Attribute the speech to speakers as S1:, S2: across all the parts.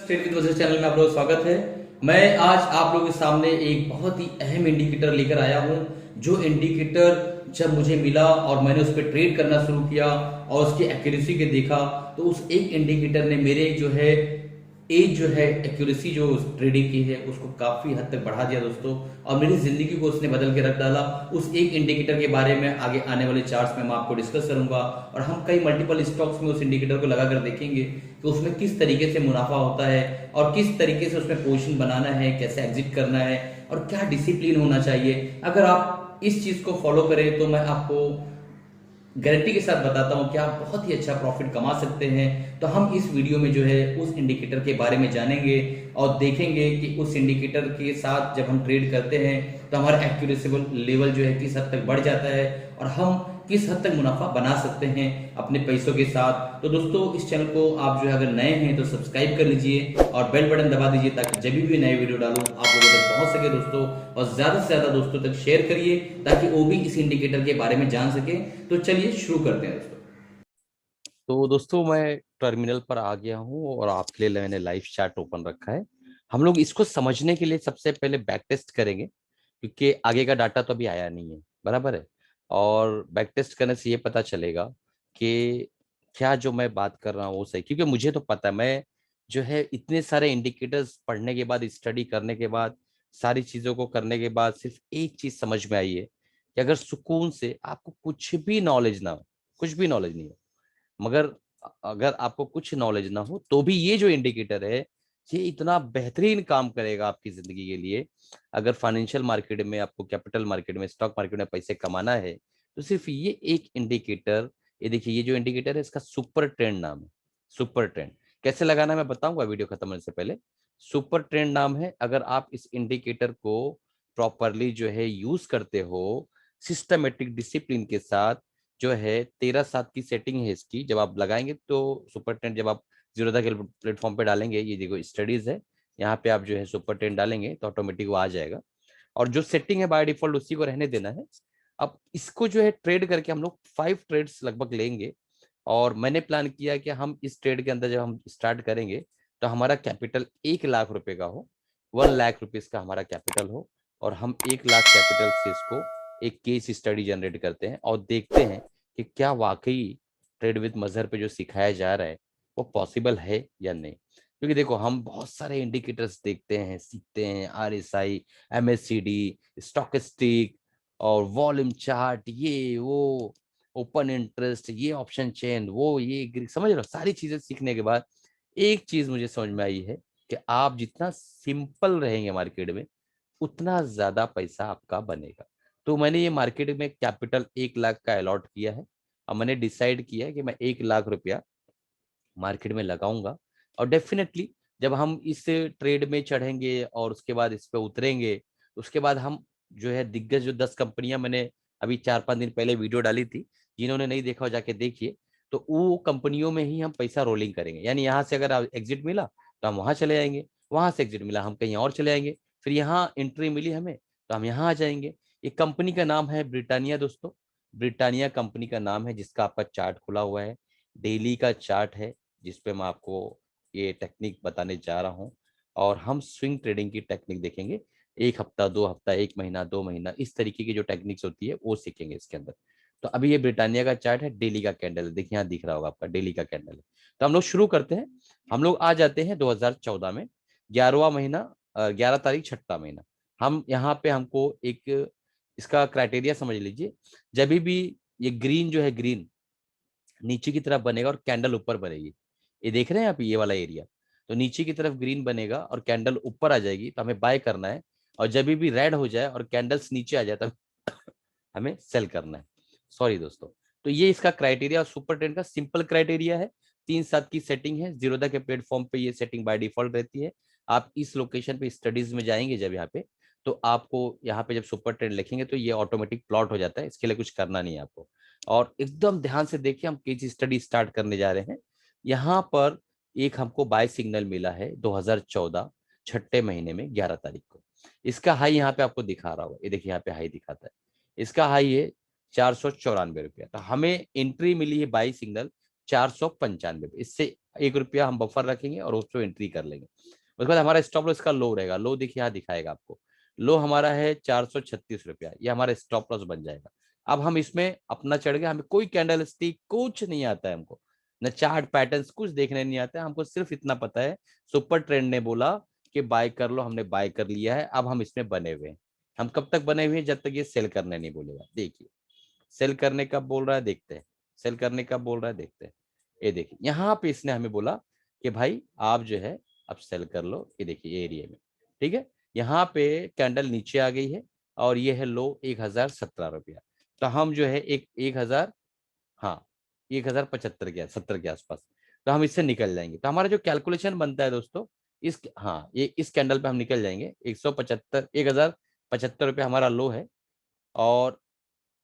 S1: State with वजह channel में आप लोगों का स्वागत है। मैं आज आप लोगों के सामने एक बहुत ही अहम इंडिकेटर लेकर आया हूं। जो इंडिकेटर जब मुझे मिला और मैंने उस पर ट्रेड करना शुरू किया और उसकी एक्यूरेसी के देखा, तो उस एक इंडिकेटर ने मेरे जो है एज जो है एक्यूरेसी जो ट्रेडिंग की है उसको काफी हद तक बढ़ा दिया दोस्तों। और मेरी जिंदगी को उसने बदल के रख डाला। उस एक इंडिकेटर के बारे में आगे आने वाले चार्ट्स में मैं आपको डिस्कस करूंगा और हम कई मल्टीपल स्टॉक्स में उस इंडिकेटर को लगाकर देखेंगे कि उसमें किस तरीके से मुनाफा होता है और किस तरीके से उसमें पोजीशन बनाना है, कैसे एग्जिट करना है और क्या डिसिप्लिन होना चाहिए। अगर आप इस चीज को फॉलो करें तो मैं आपको गारंटी के साथ बताता हूं कि आप बहुत ही अच्छा प्रॉफिट कमा सकते हैं। तो हम इस वीडियो में जो है उस इंडिकेटर के बारे में जानेंगे और देखेंगे कि उस इंडिकेटर के साथ जब हम ट्रेड करते हैं तो हमारा एक्यूरेसी लेवल जो है किस हद तक बढ़ जाता है और हम किस हद तक मुनाफा बना सकते हैं अपने पैसों के साथ। तो दोस्तों इस चैनल को आप जो है अगर नए हैं तो सब्सक्राइब कर लीजिए और बेल बटन दबा दीजिए ताकि जब भी नए वीडियो डालूं आप लोगों तक पहुंच सके दोस्तों। और ज्यादा से ज्यादा दोस्तों तक शेयर करिए ताकि वो भी इस इंडिकेटर के बारे में जान सके। तो चलिए शुरू करते हैं दोस्तों।
S2: तो दोस्तों मैं टर्मिनल पर आ गया हूँ और आपके लिए मैंने लाइव चैट ओपन रखा है। हम लोग इसको समझने के लिए सबसे पहले बैक टेस्ट करेंगे क्योंकि आगे का डाटा तो अभी आया नहीं है, बराबर है। और बैक टेस्ट करने से ये पता चलेगा कि क्या जो मैं बात कर रहा हूँ वो सही, क्योंकि मुझे तो पता है। मैं जो है इतने सारे इंडिकेटर्स पढ़ने के बाद, स्टडी करने के बाद, सारी चीजों को करने के बाद सिर्फ एक चीज समझ में आई है कि अगर सुकून से आपको कुछ भी नॉलेज ना हो, कुछ भी नॉलेज नहीं हो, मगर अगर आपको कुछ नॉलेज ना हो तो भी ये जो इंडिकेटर है ये इतना बेहतरीन काम करेगा आपकी जिंदगी के लिए। अगर फाइनेंशियल मार्केट में आपको, कैपिटल मार्केट में, स्टॉक मार्केट में पैसे कमाना है तो सिर्फ ये एक इंडिकेटर, ये देखिए, ये जो इंडिकेटर है इसका सुपर ट्रेंड नाम है। सुपर ट्रेंड कैसे लगाना है मैं बताऊंगा वीडियो खत्म होने से पहले। सुपर ट्रेंड नाम है। अगर आप इस इंडिकेटर को प्रॉपरली जो है यूज करते हो, सिस्टमेटिक डिसिप्लिन के साथ, जो है 13/7 की सेटिंग है इसकी, जब आप लगाएंगे तो सुपर टेन, जब आप जीरोधा के प्लेटफॉर्म पे डालेंगे, ये देखो स्टडीज है, यहाँ पे आप जो है सुपर टेन डालेंगे तो ऑटोमेटिक वो आ जाएगा। और जो सेटिंग है बाय डिफॉल्ट उसी को रहने देना है। अब इसको जो है ट्रेड करके हम लोग 5 ट्रेड्स लगभग लेंगे। और मैंने प्लान किया कि हम इस ट्रेड के अंदर जब हम स्टार्ट करेंगे तो हमारा कैपिटल 1 लाख रुपए का हो, 1 लाख रुपीज का हमारा कैपिटल हो। और हम 1 लाख कैपिटल से इसको एक केस स्टडी जनरेट करते हैं और देखते हैं कि क्या वाकई ट्रेड विद मजहर पे जो सिखाया जा रहा है वो पॉसिबल है या नहीं। क्योंकि देखो हम बहुत सारे इंडिकेटर्स देखते हैं, सीखते हैं, RSI, MACD, स्टॉकेस्टिक और वॉल्यूम चार्ट, ये वो, ओपन इंटरेस्ट, ये ऑप्शन चेन, वो ये समझ रहे हो। सारी चीजें सीखने के बाद एक चीज मुझे समझ में आई है कि आप जितना सिंपल रहेंगे मार्केट में उतना ज्यादा पैसा आपका बनेगा। तो मैंने ये मार्केट में कैपिटल 1 लाख का अलॉट किया है और मैंने डिसाइड किया है कि मैं 1 लाख रुपया मार्केट में लगाऊंगा। और डेफिनेटली जब हम इस ट्रेड में चढ़ेंगे और उसके बाद इस पे उतरेंगे, उसके बाद हम जो है दिग्गज जो 10 कंपनियां, मैंने अभी 4-5 दिन पहले वीडियो डाली थी, जिन्होंने नहीं देखा हो जाके देखिए। तो वो कंपनियों में ही हम पैसा रोलिंग करेंगे, यानी यहाँ से अगर एग्जिट मिला तो हम वहां चले जाएंगे, वहां से एग्जिट मिला हम कहीं और चले जाएंगे, फिर यहाँ एंट्री मिली हमें तो हम यहाँ आ जाएंगे। ये कंपनी का नाम है ब्रिटानिया दोस्तों। ब्रिटानिया कंपनी का नाम है, जिसका आपका चार्ट खुला हुआ है, डेली का चार्ट है, जिसपे मैं आपको ये टेक्निक बताने जा रहा हूँ। और हम स्विंग ट्रेडिंग की टेक्निक देखेंगे, 1 हफ्ता, 2 हफ्ता, 1 महीना, 2 महीना, इस तरीके की जो टेक्निक्स होती है वो सीखेंगे इसके अंदर। तो अभी ये ब्रिटानिया का चार्ट है, डेली का कैंडल है, देखिए यहाँ दिख रहा होगा आपका, डेली का कैंडल है। तो हम लोग शुरू करते हैं। हम लोग आ जाते हैं 2014 में, 11वां महीना, 11 तारीख, 6वां महीना। हम यहाँ पे हमको एक इसका क्राइटेरिया समझ लीजिए। जब भी ये ग्रीन जो है, ग्रीन नीचे की तरफ बनेगा और कैंडल ऊपर बनेगी, ये देख रहे हैं आप ये वाला एरिया, तो नीचे की तरफ ग्रीन बनेगा और कैंडल ऊपर आ जाएगी तो हमें बाय करना है। और जब भी रेड हो जाए और कैंडल्स नीचे आ जाए तब हमें सेल करना है। सॉरी दोस्तों। तो ये इसका क्राइटेरिया, सुपर ट्रेंड का सिंपल क्राइटेरिया है। 3/7 की सेटिंग है, जीरोधा के प्लेटफॉर्म पे ये सेटिंग बाय डिफॉल्ट रहती है। आप इस लोकेशन पे स्टडीज में जाएंगे जब यहाँ पे, तो आपको यहाँ पे जब सुपर ट्रेंड लिखेंगे तो ये ऑटोमेटिक प्लॉट हो जाता है, इसके लिए कुछ करना नहीं है आपको। और एकदम ध्यान से देखिए, हम केस स्टडी स्टार्ट करने जा रहे हैं। यहाँ पर एक हमको बाय सिग्नल मिला है 2014 6 महीने में 11 तारीख को। इसका हाई यहाँ पे आपको दिखा रहा होगा, ये देखिए यहाँ पे हाई दिखाता है। इसका हाई है 494 रुपया, तो हमें एंट्री मिली है बाई सिग्नल 495। इससे 1 रुपया हम बफर रखेंगे और उसको एंट्री कर लेंगे। उसके बाद हमारा स्टॉप लॉस का लो रहेगा। लो देखिए यहाँ दिखाएगा आपको, लो हमारा है 436 रुपया, ये हमारा स्टॉप लॉस बन जाएगा। अब हम इसमें अपना चढ़ गए, हमें कोई कैंडल स्टिक कुछ नहीं आता है, हमको न चार्ट पैटर्न्स कुछ देखने नहीं आता है, हमको सिर्फ इतना पता है सुपर ट्रेंड ने बोला कि बाय कर लो, हमने बाय कर लिया है। अब हम इसमें बने हुए हैं। हम कब तक बने हुए हैं? जब तक ये सेल करने नहीं बोलेगा। देखिए सेल करने कब बोल रहा है, देखते हैं। सेल करने कब बोल रहा है, देखते हैं। ये देखिए यहाँ पे इसने हमें बोला कि भाई आप जो है अब सेल कर लो। ये देखिए एरिया में, ठीक है। यहाँ पे कैंडल नीचे आ गई है और ये है लो 1017 रुपया। तो हम जो है 1000, हाँ 1075 के 70 के आसपास, तो हम इससे निकल जाएंगे। तो हमारा जो कैलकुलेशन बनता है दोस्तों, इस हाँ ये इस कैंडल पे हम निकल जाएंगे। 175 1075 रुपया हमारा लो है, और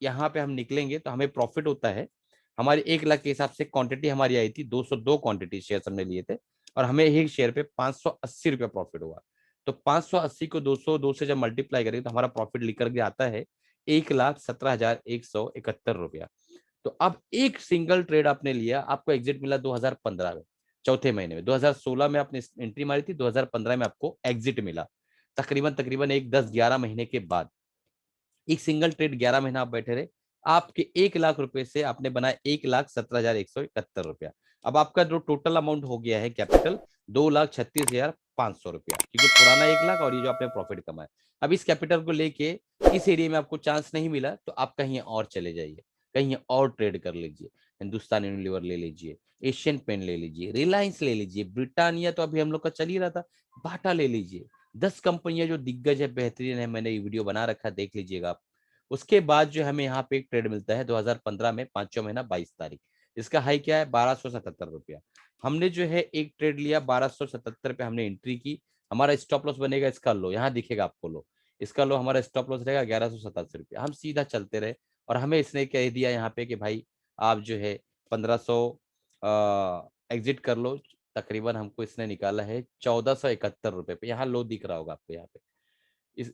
S2: यहाँ पे हम निकलेंगे तो हमें प्रॉफिट होता है। हमारी 1 लाख के हिसाब से क्वांटिटी हमारी आई थी, 202 क्वांटिटी शेयर हमने लिए थे, और हमें एक शेयर पे 580 रुपया प्रॉफिट हुआ। तो 580 को 202 से जब मल्टीप्लाई करेंगे तो हमारा प्रॉफिट लिखकर के आता है 1,17,171 रुपया। तो अब एक सिंगल ट्रेड आपने लिया, आपको एग्जिट मिला 2015 में, चौथे महीने में। 2016 में आपने एंट्री मारी थी, 2015 में आपको एग्जिट मिला। तकरीबन तकरीबन एक 10-11 महीने के बाद एक सिंगल ट्रेड 11 महीना आप बैठे रहे, आपके 1 लाख रुपए से आपने बनाया 1,17,171 रुपया। अब आपका जो टोटल अमाउंट हो गया है कैपिटल 2,36,500 रुपया, क्योंकि पुराना 1 लाख और ये जो आपने प्रॉफिट कमाया। अब इस कैपिटल को लेके इस एरिया में आपको चांस नहीं मिला तो आप कहीं और चले जाइए, कहीं और ट्रेड कर लीजिए। हिंदुस्तान यूनिलीवर ले लीजिए, एशियन पेन ले लीजिए, रिलायंस ले लीजिए, ब्रिटानिया तो अभी हम लोग का चल ही रहा था, बाटा ले लीजिए। 10 कंपनियां जो दिग्गज है, बेहतरीन है, मैंने ये वीडियो बना रखा, देख लीजिएगा आप। उसके बाद जो हमें यहाँ पे एक ट्रेड मिलता है 2015 में 5वां महीना 22 तारीख, इसका हाई क्या है 1277 रुपया। हमने जो है एक ट्रेड लिया 1277 पे, हमने एंट्री की। हमारा स्टॉप लॉस बनेगा इसका लो, यहाँ दिखेगा आपको लो, इसका लो हमारा स्टॉप लॉस रहेगा 1187 रुपया। हम सीधा चलते रहे और हमें इसने कह दिया यहाँ पे कि भाई आप जो है 1500 एग्जिट कर लो। तकरीबन हमको इसने निकाला है 1471 रुपए पे, यहाँ लो दिख रहा होगा आपको यहाँ पे। इस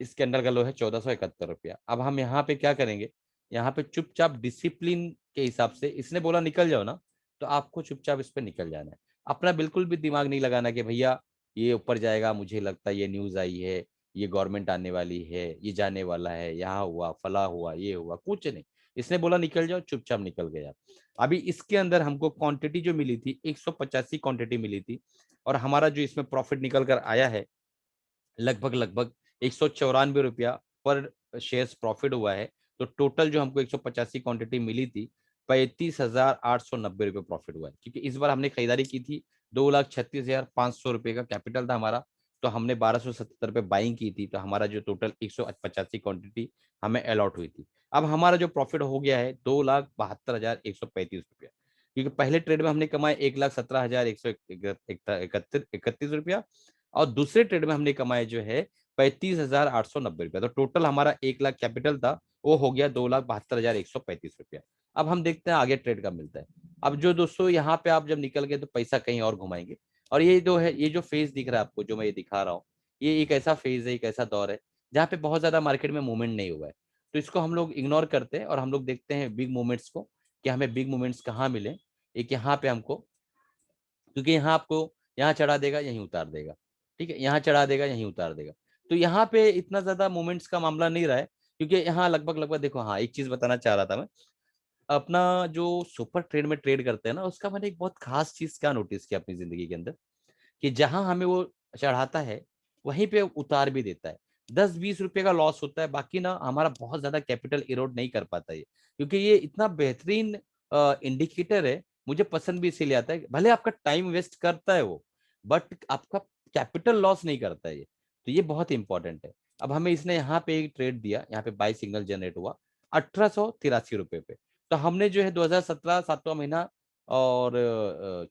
S2: इसके अंदर का लो है 1471 रुपया। अब हम यहाँ पे क्या करेंगे, यहाँ पे चुपचाप डिसिप्लिन के हिसाब से, इसने बोला निकल जाओ ना, तो आपको चुपचाप इस पे निकल जाना है। अपना बिल्कुल भी दिमाग नहीं लगाना कि भैया ये ऊपर जाएगा, मुझे लगता है ये न्यूज आई है, ये गवर्नमेंट आने वाली है, ये जाने वाला है, यहाँ हुआ फला हुआ ये हुआ, कुछ नहीं। इसने बोला निकल जाओ, चुपचाप निकल गया। अभी इसके अंदर हमको क्वांटिटी जो मिली थी 185 क्वांटिटी मिली थी, और हमारा जो इसमें प्रॉफिट निकल कर आया है लगभग लगभग 194 रुपया पर शेयर प्रॉफिट हुआ है। तो टोटल जो हमको 185 क्वांटिटी मिली थी 35,890 रुपये प्रॉफिट हुआ है, क्योंकि इस बार हमने खरीदारी की थी 2,36,500 रुपये का कैपिटल था हमारा। तो हमने 1277 रुपये बाइंग की थी, तो हमारा जो टोटल 185 क्वांटिटी हमें अलॉट हुई थी। अब हमारा जो प्रॉफिट हो गया है 2,72,135 रुपया, क्योंकि पहले ट्रेड में हमने कमाया 1,17,131 रुपया, और दूसरे ट्रेड में हमने कमाए जो है 35,890 रुपया। तो टोटल हमारा 1 लाख कैपिटल था, वो हो गया 2,72,135 रुपया। अब हम देखते हैं आगे ट्रेड का मिलता है। अब जो दोस्तों यहाँ पे आप जब निकल गए तो पैसा कहीं और घुमाएंगे। और ये जो है, ये जो फेज दिख रहा है आपको, जो मैं ये दिखा रहा हूँ, ये एक ऐसा फेज है, एक ऐसा दौर है जहाँ पे बहुत ज्यादा मार्केट में मूवमेंट नहीं हुआ है। तो इसको हम लोग इग्नोर करते हैं और हम लोग देखते हैं बिग मूवमेंट्स को, कि हमें बिग मूवमेंट्स कहाँ मिले। एक यहाँ पे हमको, क्योंकि यहाँ आपको यहाँ चढ़ा देगा यहीं उतार देगा, ठीक है, यहाँ चढ़ा देगा यहीं उतार देगा। तो यहाँ पे इतना ज्यादा मोमेंट्स का मामला नहीं रहा है, क्योंकि यहाँ लगभग लगभग देखो। हाँ एक चीज बताना चाह रहा था मैं, अपना जो सुपर ट्रेड में ट्रेड करते हैं ना, उसका मैंने एक बहुत खास चीज क्या नोटिस किया अपनी जिंदगी के अंदर, कि जहां हमें वो चढ़ाता है वहीं पे उतार भी देता है। 10-20 रुपए का लॉस होता है, बाकी ना हमारा बहुत ज्यादा कैपिटल इरोड नहीं कर पाता ये, क्योंकि ये इतना बेहतरीन इंडिकेटर है। मुझे पसंद भी इसीलिए आता है, भले आपका टाइम वेस्ट करता है वो, बट आपका कैपिटल लॉस नहीं करता है ये। तो ये बहुत इंपॉर्टेंट है। अब हमें इसने यहाँ पे एक ट्रेड दिया, यहाँ पे बाई सिग्नल जनरेट हुआ 1883 रुपए पे। तो हमने जो है 2017 7वां महीना और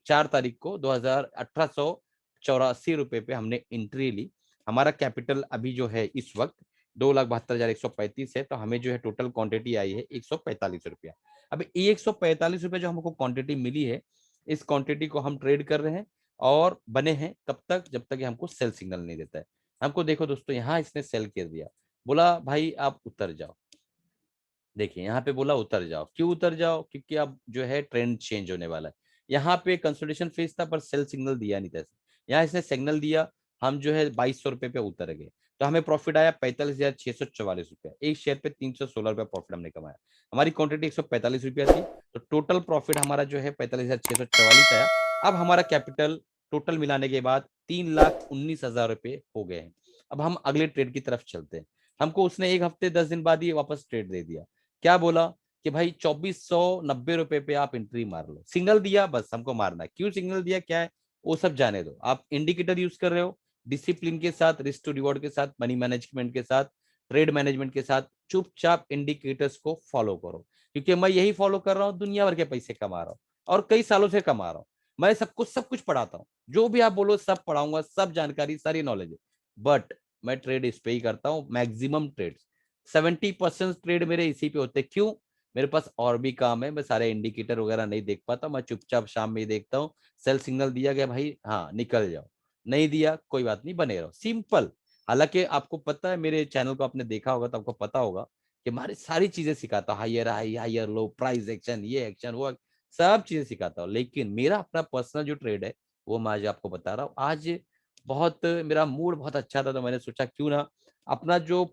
S2: 4 तारीख को 2,1884 रुपए पे हमने एंट्री ली। हमारा कैपिटल अभी जो है इस वक्त 2,72,135 है। तो हमें जो है टोटल क्वांटिटी आई है 145 रुपया। अब ये 145 रुपये जो हमको क्वांटिटी मिली है, इस क्वांटिटी को हम ट्रेड कर रहे हैं और बने हैं कब तक, जब तक ये हमको सेल सिग्नल नहीं देता है। हमको देखो दोस्तों, यहाँ इसने सेल कर दिया, बोला भाई आप उतर जाओ। देखिए यहाँ पे बोला उतर जाओ, क्यों उतर जाओ, क्योंकि अब जो है ट्रेंड चेंज होने वाला है। यहाँ पे कंसल्टेशन फीस था पर सेल सिग्नल दिया नहीं था इसने। यहाँ इसने सिग्नल दिया, हम जो है 2200 रुपए पे उतर गए, तो हमें प्रॉफिट आया 45,644 रुपया। एक शेयर पे 316 रुपया प्रॉफिट हमने कमाया। हमारी क्वांटिटी 145 रुपया थी, तो टोटल प्रॉफिट हमारा जो है 45,644 आया। अब हमारा कैपिटल टोटल मिलाने के बाद 3,19,000 रुपये हो गए हैं। अब हम अगले ट्रेड की तरफ चलते हैं। हमको उसने 1 हफ्ते 10 दिन बाद ही वापस ट्रेड दे दिया। क्या बोला कि भाई 2490 रुपए पे आप एंट्री मार लो, सिग्नल दिया, बस हमको मारना है। क्यों सिग्नल दिया, क्या है वो सब जाने दो। आप इंडिकेटर यूज कर रहे हो, डिसिप्लिन के साथ, रिस्क टू रिवॉर्ड के साथ, मनी मैनेजमेंट के साथ, ट्रेड मैनेजमेंट के साथ चुपचाप इंडिकेटर्स को फॉलो करो। क्योंकि मैं यही फॉलो कर रहा हूँ, दुनिया भर के पैसे कमा रहा हूँ और कई सालों से कमा रहा हूँ। मैं सब कुछ पढ़ाता हूँ, जो भी आप बोलो सब पढ़ाऊंगा, सब जानकारी सारी नॉलेज है। बट मैं ट्रेड इस पे ही करता हूँ, मैक्सिमम ट्रेड 70% ट्रेड मेरे इसी पे होते हैं। क्यों, मेरे पास और भी काम है, मैं सारे इंडिकेटर वगैरह नहीं देख पाता, मैं चुपचाप शाम में ही देखता हूँ। सेल सिग्नल दिया गया भाई, हाँ निकल जाओ, नहीं दिया कोई बात नहीं, बने रहो, सिंपल। हालांकि आपको पता है, मेरे चैनल को आपने देखा होगा तो आपको पता होगा कि हमारी सारी चीजें सिखाता हूँ, हाइयर हाई, हाइयर लो, प्राइस एक्शन, ये एक्शन, वो सब चीजें सिखाता हूँ। लेकिन मेरा अपना पर्सनल जो ट्रेड है वो मैं आज आपको बता रहा हूँ। आज बहुत मेरा मूड बहुत अच्छा था, तो मैंने सोचा क्यों ना अपना जो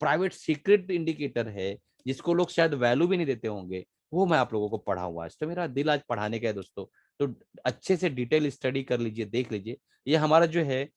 S2: प्राइवेट सीक्रेट इंडिकेटर है, जिसको लोग शायद वैल्यू भी नहीं देते होंगे, वो मैं आप लोगों को पढ़ाऊंगा आज। तो मेरा दिल आज पढ़ाने का है दोस्तों। तो अच्छे से डिटेल स्टडी कर लीजिए, देख लीजिए। ये हमारा जो है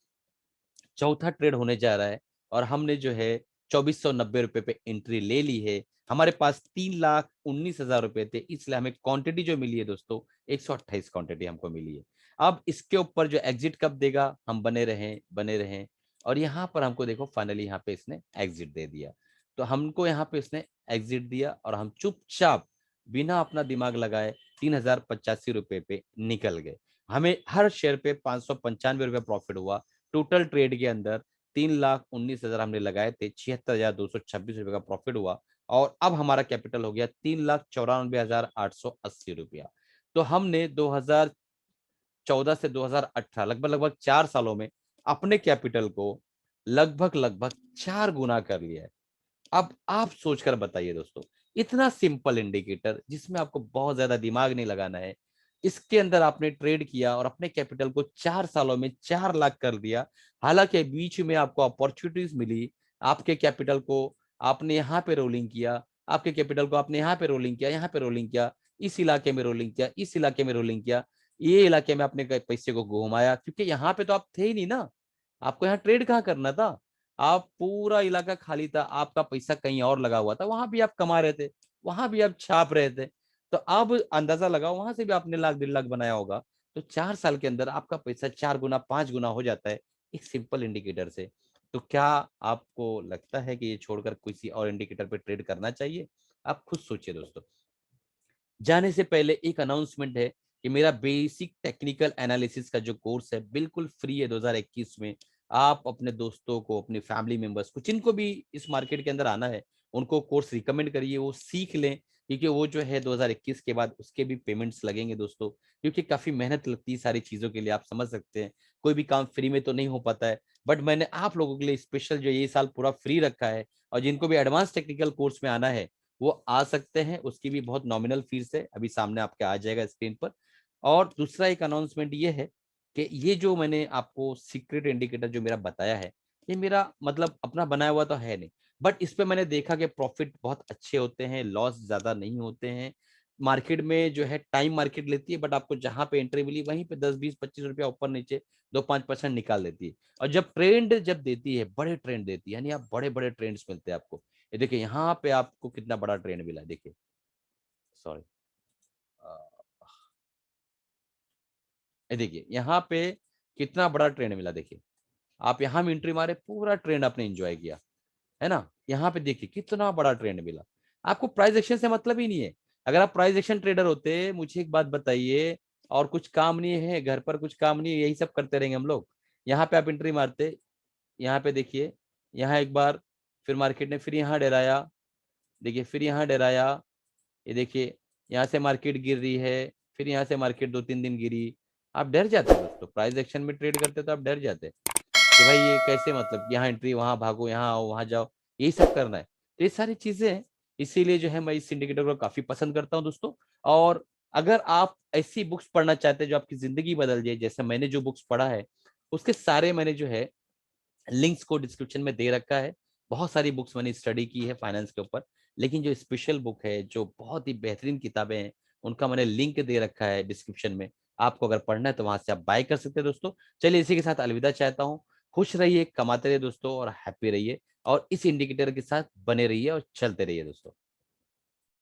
S2: चौथा ट्रेड होने जा रहा है, और हमने जो है 2490 रुपए पे एंट्री ले ली है। हमारे पास 3,19,000 रुपए थे, इसलिए हमें क्वांटिटी जो मिली है दोस्तों 128 क्वांटिटी हमको मिली है। अब इसके ऊपर जो एग्जिट कब देगा, हम बने रहें बने रहें। और यहाँ पर हमको देखो फाइनली यहाँ पे इसने एग्जिट दे दिया। तो हमको यहाँ पे इसने एग्जिट दिया और हम चुपचाप बिना अपना दिमाग लगाए 3,085 रुपए पे निकल गए। हमें हर शेयर पे 595 रुपये प्रॉफिट हुआ। टोटल ट्रेड के अंदर 3,19,000 हमने लगाए थे, 76,226 रुपए का प्रॉफिट हुआ। और अब हमारा कैपिटल हो गया 3,94,880 रुपया। तो हमने 2014 से 2018 लगभग लगभग 4 सालों में अपने कैपिटल को लगभग लगभग 4 गुना कर लिया है। अब आप सोचकर बताइए दोस्तों, इतना सिंपल इंडिकेटर जिसमें आपको बहुत ज्यादा दिमाग नहीं लगाना है, इसके अंदर आपने ट्रेड किया और अपने कैपिटल को 4 सालों में 4 लाख कर दिया। हालांकि बीच में आपको अपॉर्चुनिटीज मिली, आपके कैपिटल को आपने यहाँ पे रोलिंग किया, आपके कैपिटल को आपने यहाँ पे रोलिंग किया, यहाँ पे रोलिंग किया, इस इलाके में रोलिंग किया, इस इलाके में रोलिंग किया, ये इलाके में अपने पैसे को घुमाया। क्योंकि यहाँ पे तो आप थे ही नहीं ना, आपको यहाँ ट्रेड कहाँ करना था। आप पूरा इलाका खाली था, आपका पैसा कहीं और लगा हुआ था, वहां भी आप कमा रहे थे, वहां भी आप छाप रहे थे। तो अब अंदाजा लगाओ, वहां से भी आपने लाख 1.5 लाख बनाया होगा। तो 4 साल के अंदर आपका पैसा 4 गुना 5 गुना हो जाता है एक सिंपल इंडिकेटर से। तो क्या आपको लगता है कि ये छोड़कर किसी और इंडिकेटर पे ट्रेड करना चाहिए? आप खुद सोचिए दोस्तों। जाने से पहले एक अनाउंसमेंट है कि मेरा बेसिक टेक्निकल एनालिसिस का जो कोर्स है बिल्कुल फ्री है 2021 में। आप अपने दोस्तों को, अपने फैमिली मेंबर्स को, जिनको भी इस मार्केट के अंदर आना है, उनको कोर्स रिकमेंड करिए, वो सीख लें। क्योंकि वो जो है 2021 के बाद उसके भी पेमेंट्स लगेंगे दोस्तों, क्योंकि काफी मेहनत लगती है सारी चीजों के लिए, आप समझ सकते हैं। कोई भी काम फ्री में तो नहीं हो पाता है। बट मैंने आप लोगों के लिए स्पेशल जो ये साल पूरा फ्री रखा है, और जिनको भी एडवांस टेक्निकल कोर्स में आना है वो आ सकते हैं। उसकी भी बहुत नॉमिनल फीस है, अभी सामने आपके आ जाएगा स्क्रीन पर। और दूसरा एक अनाउंसमेंट ये है कि ये जो मैंने आपको सीक्रेट इंडिकेटर जो मेरा बताया है, ये मेरा मतलब अपना बनाया हुआ तो है नहीं, बट इस पे मैंने देखा कि प्रॉफिट बहुत अच्छे होते हैं, लॉस ज्यादा नहीं होते हैं। मार्केट में जो है टाइम मार्केट लेती है, बट आपको जहां पे एंट्री मिली वहीं पे 10 20 25 रुपया ऊपर नीचे 2 5% निकाल देती है। और जब ट्रेंड जब देती है, बड़े ट्रेंड देती है, यानी आप बड़े बड़े ट्रेंड्स मिलते हैं आपको। ये देखिए यहाँ पे आपको कितना बड़ा ट्रेंड मिला, देखिए, सॉरी, ये देखिए यहाँ पे कितना बड़ा ट्रेंड मिला। देखिए आप यहाँ में एंट्री मारे, पूरा ट्रेंड आपने एंजॉय किया, है ना। यहाँ पे देखिए कितना बड़ा ट्रेंड मिला। आपको प्राइस एक्शन से मतलब ही नहीं है। अगर आप प्राइस एक्शन ट्रेडर होते, मुझे एक बात बताइए, और कुछ काम नहीं है, घर पर कुछ काम नहीं है, यही सब करते रहेंगे हम लोग। यहाँ पे आप एंट्री मारते, यहाँ पे देखिए, यहाँ एक बार, फिर मार्केट ने फिर यहाँ डराया, देखिए फिर यहाँ डराया, ये देखिए यहाँ से मार्केट गिर रही है, फिर यहाँ से मार्केट 2 3 दिन गिरी। आप डर जाते हैं दोस्तों, प्राइस एक्शन में ट्रेड करते तो आप डर जाते कि भाई ये कैसे, मतलब यहाँ एंट्री, वहां भागो, यहाँ आओ, वहां जाओ, यही सब करना है। तो ये सारी चीजें हैं, इसीलिए जो है मैं इस इंडिकेटर को काफी पसंद करता हूँ दोस्तों। और अगर आप ऐसी बुक्स पढ़ना चाहते हैं जो आपकी जिंदगी बदल जाए, जैसे मैंने जो बुक्स पढ़ा है उसके सारे मैंने जो है लिंक्स को डिस्क्रिप्शन में दे रखा है। बहुत सारी बुक्स मैंने स्टडी की है फाइनेंस के ऊपर, लेकिन जो स्पेशल बुक है, जो बहुत ही बेहतरीन किताबें हैं, उनका मैंने लिंक दे रखा है डिस्क्रिप्शन में। आपको अगर पढ़ना है तो वहां से आप बाय कर सकते हैं दोस्तों। चलिए इसी के साथ अलविदा चाहता हूँ। खुश रहिए, कमाते रहिए दोस्तों, और हैप्पी रहिए, और इस इंडिकेटर के साथ बने रहिए और चलते रहिए दोस्तों।